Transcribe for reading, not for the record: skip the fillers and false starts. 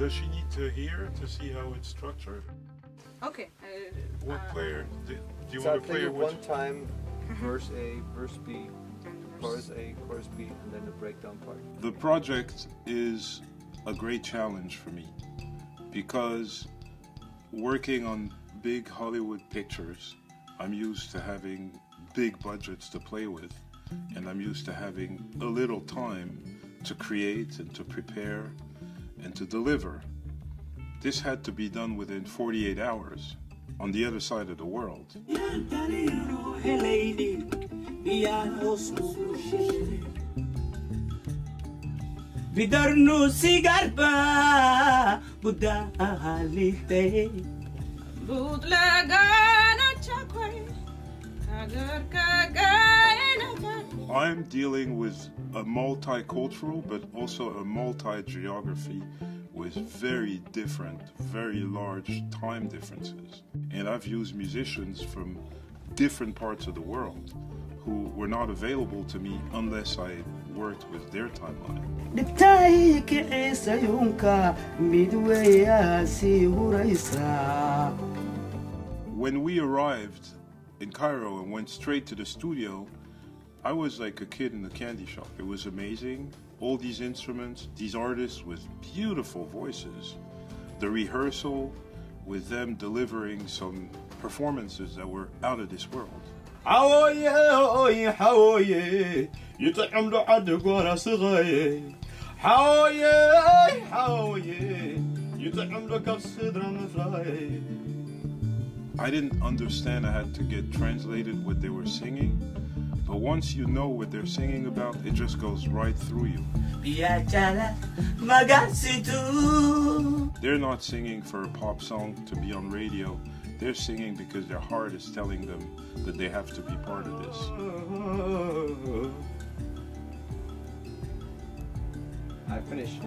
Does she need to hear to see how it's structured? Okay. What player? Do you So want I to play play it which? one time, verse A, verse B, chorus A, chorus B, and then the breakdown part. The project is a great challenge for me because working on big Hollywood pictures, I'm used to having big budgets to play with, and I'm used to having a little time to create and to prepare and to deliver. This had to be done within 48 hours on the other side of the world. I'm dealing with a multicultural but also a multi-geography with very different, very large time differences. And I've used musicians from different parts of the world who were not available to me unless I worked with their timeline. When we arrived in Cairo and went straight to the studio, I was like a kid in a candy shop. It was amazing. All these instruments, these artists with beautiful voices. The rehearsal with them delivering some performances that were out of this world. I didn't understand. I had to get translated what they were singing. But once you know what they're singing about, it just goes right through you. They're not singing for a pop song to be on radio. They're singing because their heart is telling them that they have to be part of this. I finished.